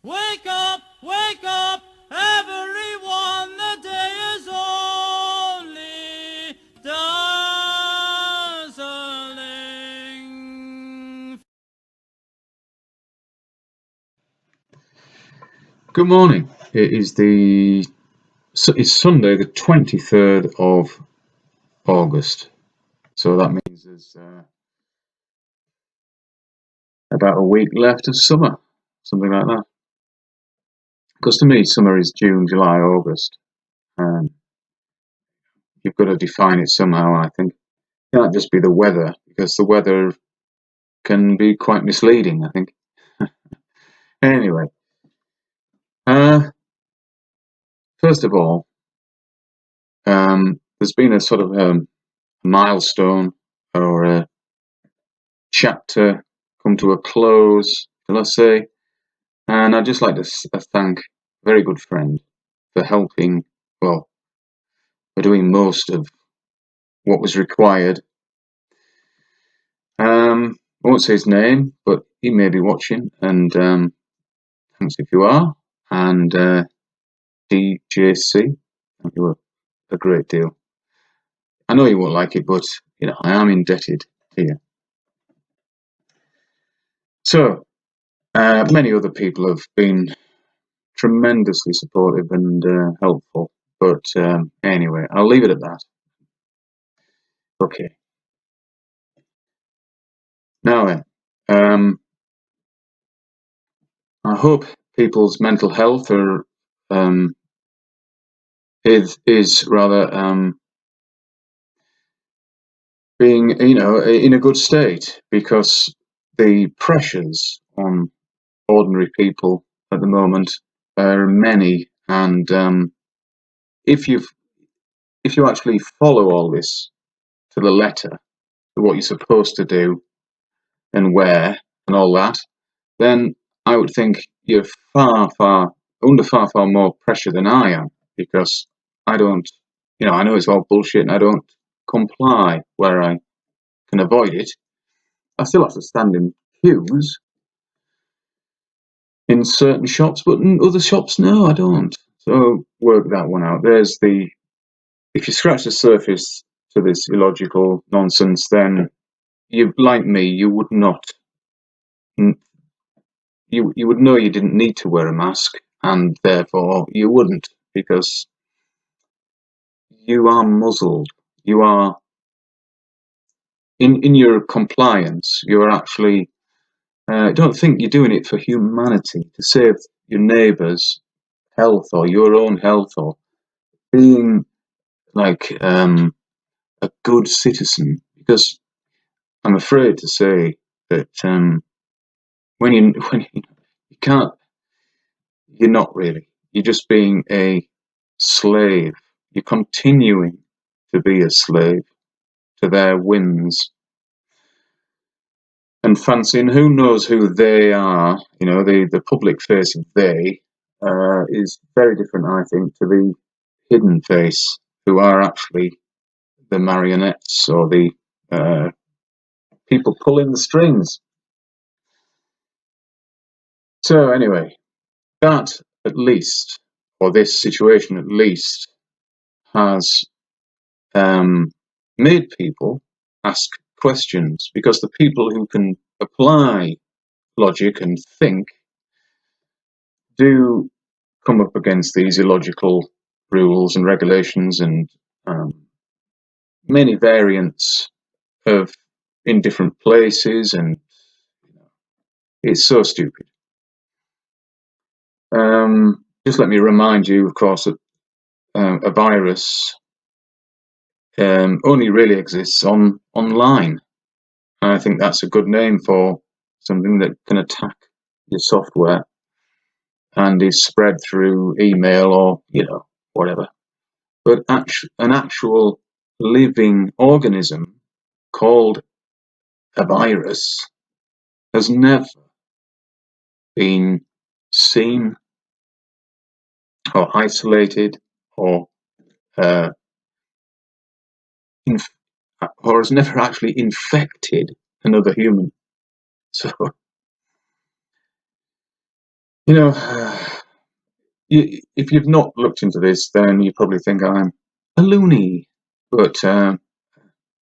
wake up, everyone, the day is only dazzling. Good morning. It's Sunday, the 23rd of August. So that means there's about a week left of summer, something like that. Because to me, summer is June, July, August. You've got to define it somehow, I think. It can't just be the weather, because the weather can be quite misleading, I think. Anyway, first of all, there's been a sort of milestone or a chapter come to a close, shall I say? And I'd just like to thank a very good friend for helping, for doing most of what was required. I won't say his name, but he may be watching, and thanks if you are. And DJC, thank you a great deal. I know you won't like it, but I am indebted to you. So, many other people have been tremendously supportive and helpful, but anyway, I'll leave it at that. Okay. Now then, I hope people's mental health is rather being in a good state, because the pressures on ordinary people at the moment are many, and if you actually follow all this to the letter, what you're supposed to do and where and all that, then I would think you're under far more pressure than I am, because I don't, I know it's all bullshit and I don't comply where I can avoid it. I still have to stand in queues in certain shops, but in other shops, no, I don't. So work that one out. If you scratch the surface to this illogical nonsense, then like me, you would not, you would know you didn't need to wear a mask, and therefore you wouldn't, because you are muzzled. You are in your compliance. You are actually don't think you're doing it for humanity, to save your neighbour's health or your own health, or being like a good citizen. Because I'm afraid to say that when you can't, you're not really. You're just being a slave. You're continuing to be a slave to their whims, and fancying who knows who they are. The public face of they is very different, I think, to the hidden face, who are actually the marionettes or the people pulling the strings. So anyway, that at least, or this situation at least, has made people ask questions, because the people who can apply logic and think do come up against these illogical rules and regulations and many variants of in different places, and it's so stupid. Just let me remind you, of course, that a virus only really exists online. And I think that's a good name for something that can attack your software and is spread through email or whatever. But an actual living organism called a virus has never been seen or isolated or has never actually infected another human. So You know, if you've not looked into this, then you probably think I'm a loony. But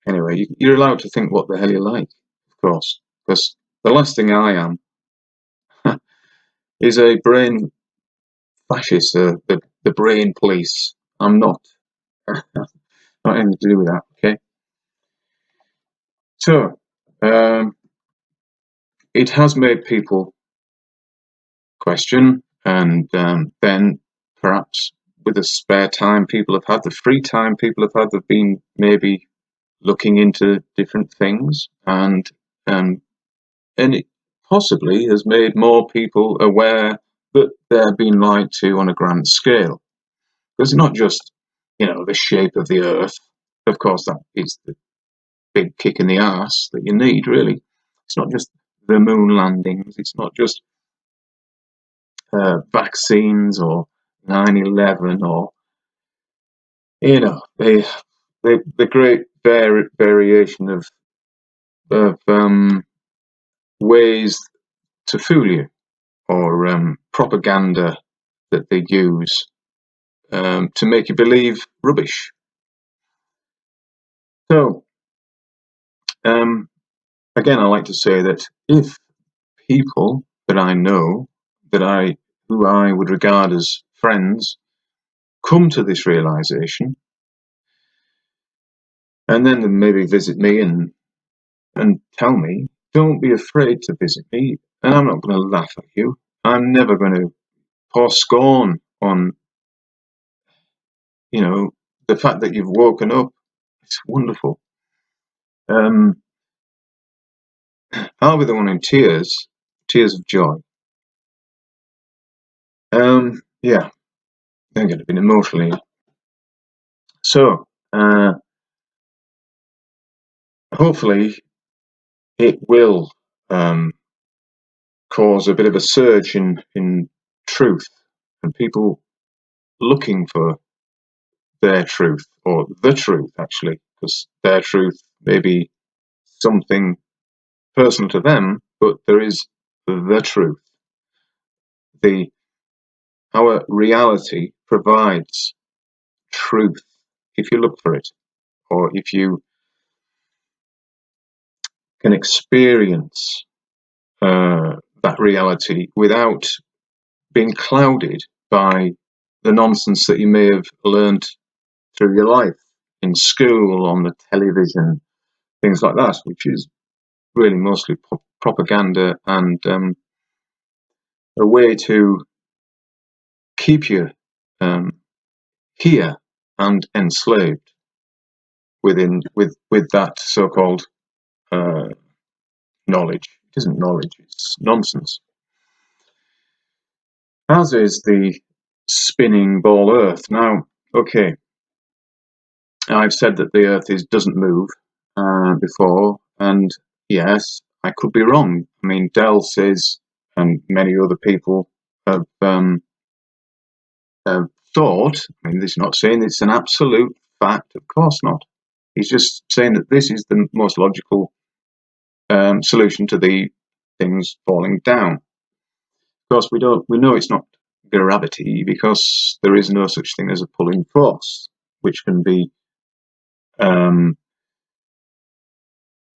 anyway, you're allowed to think what the hell you like, of course, because the last thing I am is a brain fascist, the brain police. I'm not. Not anything to do with that. Okay. So, it has made people question, and then perhaps with the spare time people have had, the free time people have had, they've been maybe looking into different things, um, and it possibly has made more people aware that they're being lied to on a grand scale. Because it's not just, the shape of the Earth. Of course, that is the big kick in the arse that you need, really. It's not just the moon landings. It's not just vaccines or 9/11 or, the great variation of ways to fool you, or propaganda that they use to make you believe rubbish. So, again, I like to say that if people that I know, who I would regard as friends, come to this realization, and then they maybe visit me and tell me, don't be afraid to visit me, and I'm not going to laugh at you. I'm never going to pour scorn on, the fact that you've woken up. It's wonderful. I'll be the one in tears of joy. Yeah, I'm going to be emotionally. So, hopefully, it will cause a bit of a surge in truth, and people looking for their truth, or the truth, actually, because their truth may be something personal to them, but there is the truth. Our reality provides truth if you look for it, or if you can experience that reality without being clouded by the nonsense that you may have learned through your life in school, on the television, things like that, which is really mostly propaganda and a way to keep you here and enslaved with that so-called knowledge. It isn't knowledge; it's nonsense. As is the spinning ball Earth. Now, okay, I've said that the Earth doesn't move before, and yes, I could be wrong. I mean, Dell says, and many other people have thought. I mean, he's not saying it's an absolute fact. Of course not. He's just saying that this is the most logical solution to the things falling down. Of course, we know it's not gravity, because there is no such thing as a pulling force, which can be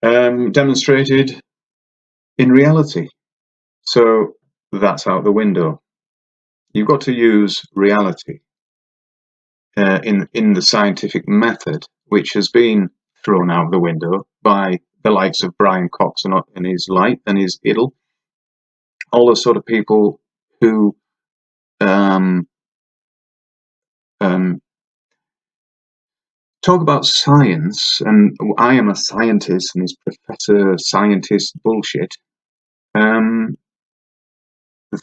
demonstrated in reality. So that's out the window. You've got to use reality in the scientific method, which has been thrown out the window by the likes of Brian Cox and his light and his idol, all the sort of people who talk about science, and I am a scientist, and it's professor scientist bullshit.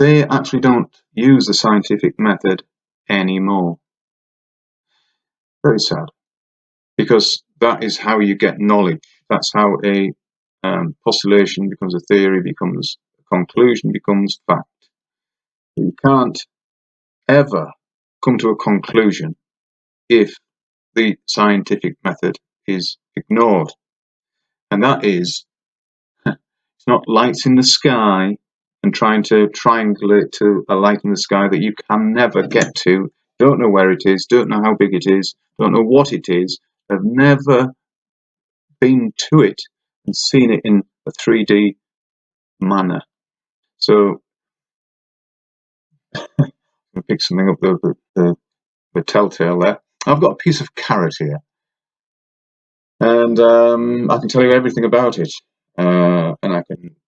They actually don't use the scientific method anymore. Very sad, because that is how you get knowledge. That's how a postulation becomes a theory, becomes a conclusion, becomes fact. You can't ever come to a conclusion if the scientific method is ignored. And that is, it's not lights in the sky and trying to triangulate to a light in the sky that you can never get to, don't know where it is, don't know how big it is, don't know what it is, have never been to it and seen it in a 3D manner. So I'll pick something up, the telltale there. I've got a piece of carrot here, and I can tell you everything about it.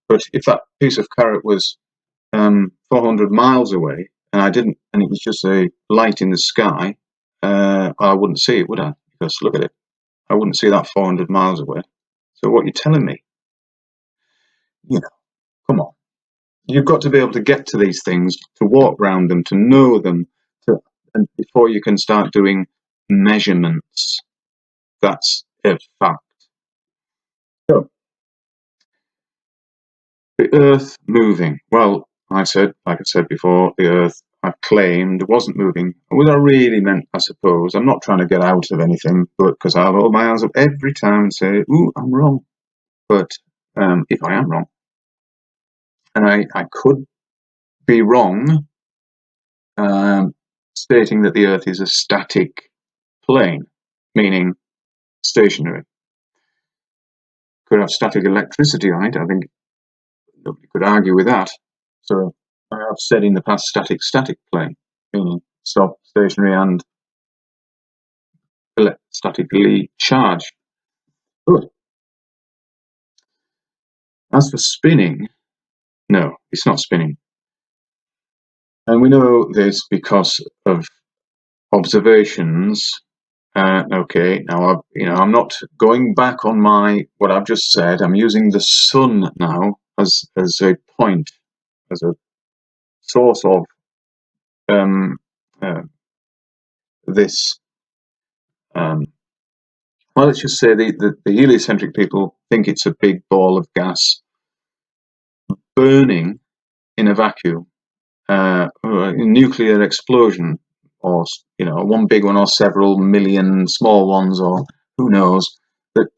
But if that piece of carrot was 400 miles away, and it was just a light in the sky, I wouldn't see it, would I? Because look at it, I wouldn't see that 400 miles away. So what you're telling me, come on, you've got to be able to get to these things, to walk around them, to know them, and before you can start doing measurements. That's a fact. So, the Earth moving. Well, like I said before, the Earth, I claimed, wasn't moving. What I really meant, I suppose, I'm not trying to get out of anything, but because I hold my hands up every time and say, "Ooh, I'm wrong." But if I am wrong, and I could be wrong, stating that the Earth is a static plane, meaning stationary. Could have static electricity on it. I think nobody could argue with that. So I have said in the past static plane, meaning stationary and statically charged. Good. As for spinning, no, it's not spinning. And we know this because of observations. Okay, now I'm not going back on what I've just said. I'm using the sun now as a point, as a source of this. Well, let's just say the heliocentric people think it's a big ball of gas burning in a vacuum, a nuclear explosion, or one big one, or several million small ones, or who knows. That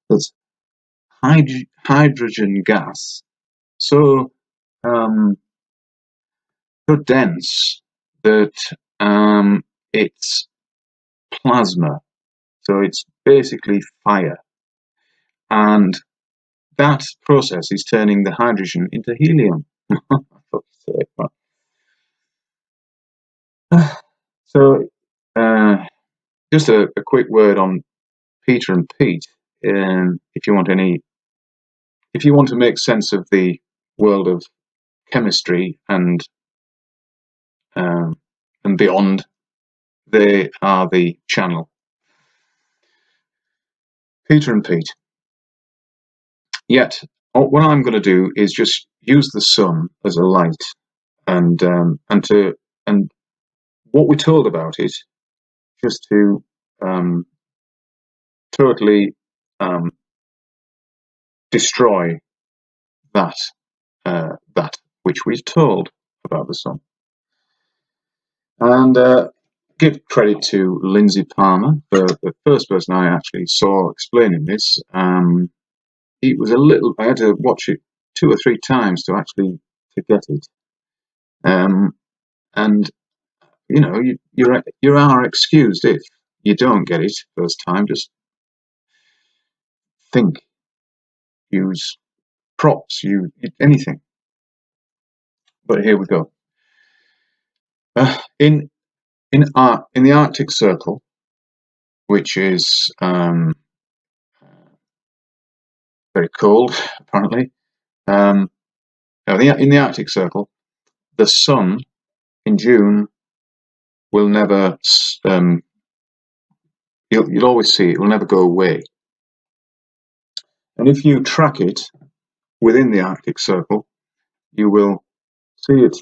there's hydrogen gas so dense that it's plasma, so it's basically fire, and that process is turning the hydrogen into helium. So, just a quick word on Peter and Pete. If you want to make sense of the world of chemistry and beyond, they are the channel. Peter and Pete. Yet, what I'm going to do is just use the sun as a light, and what we're told about it, just to totally destroy that which we're told about the sun. And give credit to Lindsay Palmer, the first person I actually saw explaining this. It was I had to watch it 2 or 3 times to get it. And you are excused if you don't get it first time. Just think, use props, use anything. But here we go. In the Arctic Circle, which is very cold, apparently. In the Arctic Circle, the sun in June will never. You'll always see it. It will never go away. And if you track it within the Arctic Circle, you will see it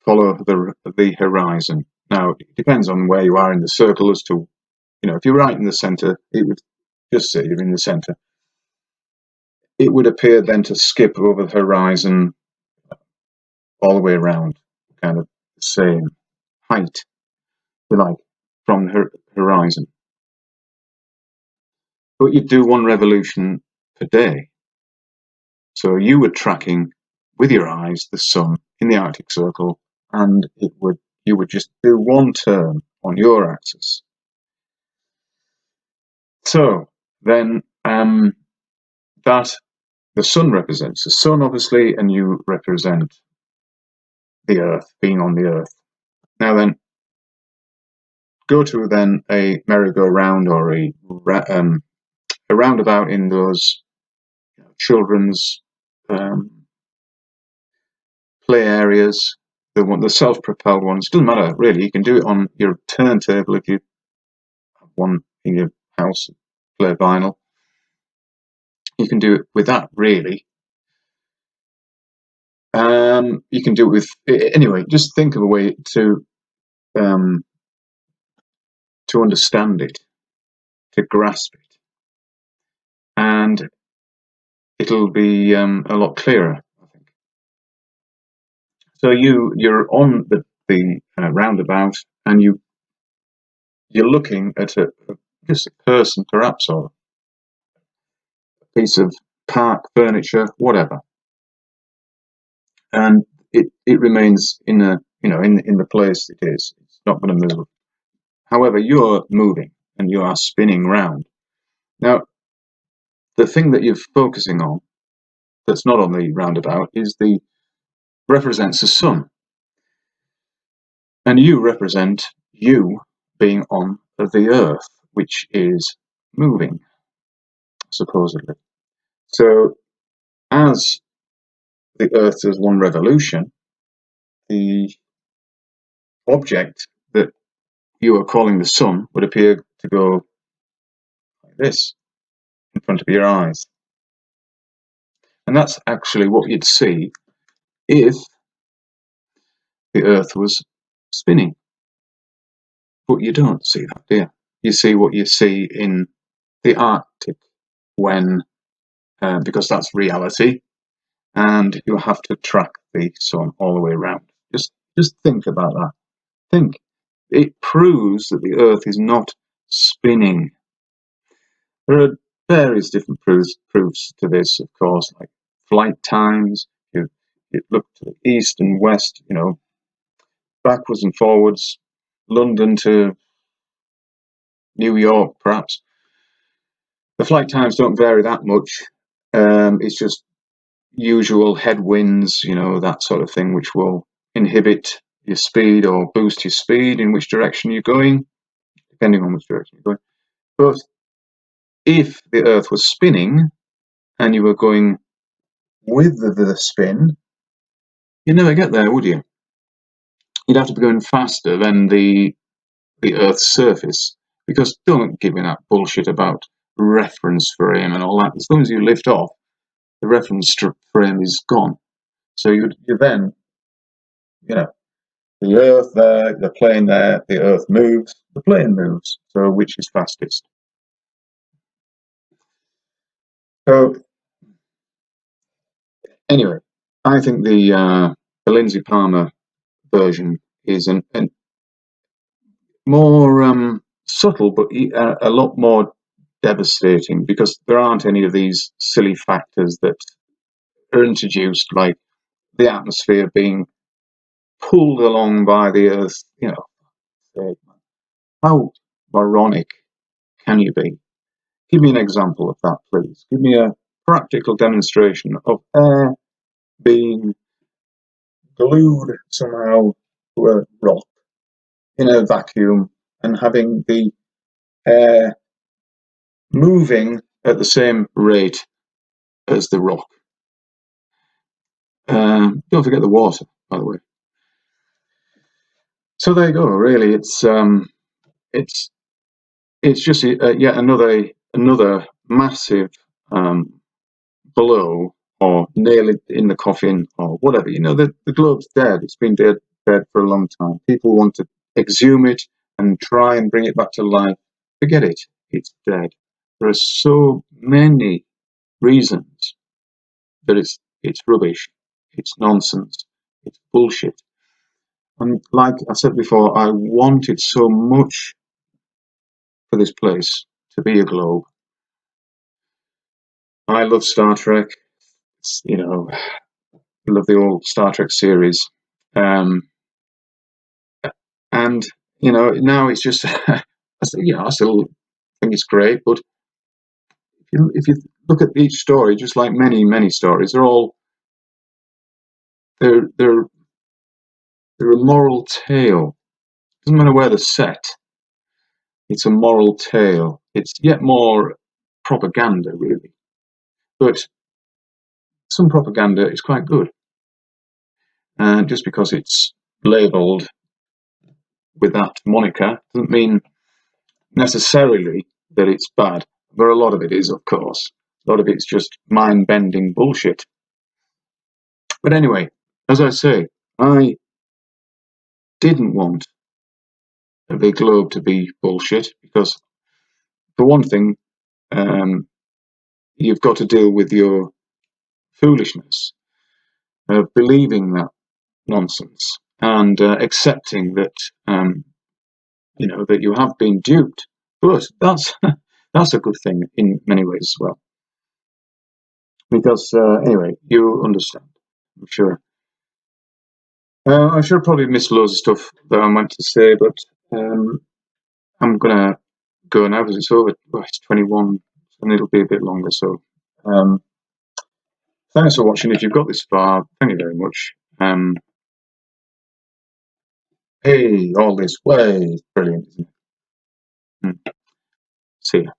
follow the horizon. Now, it depends on where you are in the circle as to, if you're right in the center, it would just say you're in the center. It would appear then to skip over the horizon all the way around, kind of the same height, if you like, from the horizon. But you'd do 1 revolution per day. So you were tracking with your eyes the sun in the Arctic Circle, and you would just do one turn on your axis. So then that the sun represents the sun, obviously, and you represent the Earth, being on the Earth. Now then, go to then a merry-go-round or a roundabout in those children's play areas, the self-propelled ones. Doesn't matter really. You can do it on your turntable if you have one in your house, play vinyl. You can do it with that really. You can do it with anyway. Just think of a way to understand it, to grasp it, and it'll be a lot clearer, I think. So you're on the roundabout, and you're looking at just a person, perhaps, or a piece of park furniture, whatever, and it remains in the place it is. It's not going to move. However, you're moving and you are spinning round. Now, the thing that you're focusing on, that's not on the roundabout, represents the sun, and you represent you being on the Earth, which is moving, supposedly. So, as the Earth does one revolution, the object that you are calling the sun would appear to go like this in front of your eyes. And that's actually what you'd see if the Earth was spinning. But you don't see that, do you? You see what you see in the Arctic when, because that's reality, and you have to track the sun all the way around. Just think about that. Think. It proves that the Earth is not spinning. There are various different proofs to this, of course, like flight times. You look to the east and west, backwards and forwards, London to New York, perhaps. The flight times don't vary that much. It's just usual headwinds, that sort of thing, which will inhibit your speed or boost your speed in which direction you're going, depending on which direction you're going. But if the Earth was spinning and you were going with the spin, you'd never get there, would you? You'd have to be going faster than the Earth's surface, because don't give me that bullshit about reference frame and all that. As soon as you lift off, the reference frame is gone. So you then, the Earth there, the plane there, the Earth moves, the plane moves. So which is fastest? So anyway, I think the Lindsey Palmer version is an more subtle, but a lot more devastating, because there aren't any of these silly factors that are introduced, like the atmosphere being pulled along by the Earth. How moronic can you be? Give me an example of that, please. Give me a practical demonstration of air being glued somehow to a rock in a vacuum and having the air moving at the same rate as the rock. Don't forget the water, by the way. So there you go. Really, it's just yet another massive blow, or nail it in the coffin, or whatever. The globe's dead. It's been dead for a long time. People want to exhume it and try and bring it back to life. Forget it. It's dead. There are so many reasons that it's rubbish. It's nonsense. It's bullshit. And like I said before, I wanted so much for this place to be a globe. I love Star Trek. It's, love the old Star Trek series. And now it's just I still think it's great, but if you look at each story, just like many stories, they're a moral tale. Doesn't matter where they're set, it's a moral tale. It's yet more propaganda, really, but some propaganda is quite good. And just because it's labelled with that moniker doesn't mean necessarily that it's bad. But a lot of it is, of course. A lot of it's just mind-bending bullshit. But anyway, as I say, I didn't want a big globe to be bullshit because, for one thing, you've got to deal with your foolishness of believing that nonsense and accepting that that you have been duped. But that's that's a good thing in many ways as well, because anyway, you understand, I'm sure. I should have probably missed loads of stuff that I meant to say, but I'm gonna go now because it's over. Oh, it's 21, and it'll be a bit longer. So, thanks for watching. If you've got this far, thank you very much. Hey, all this way, brilliant, isn't it? See ya.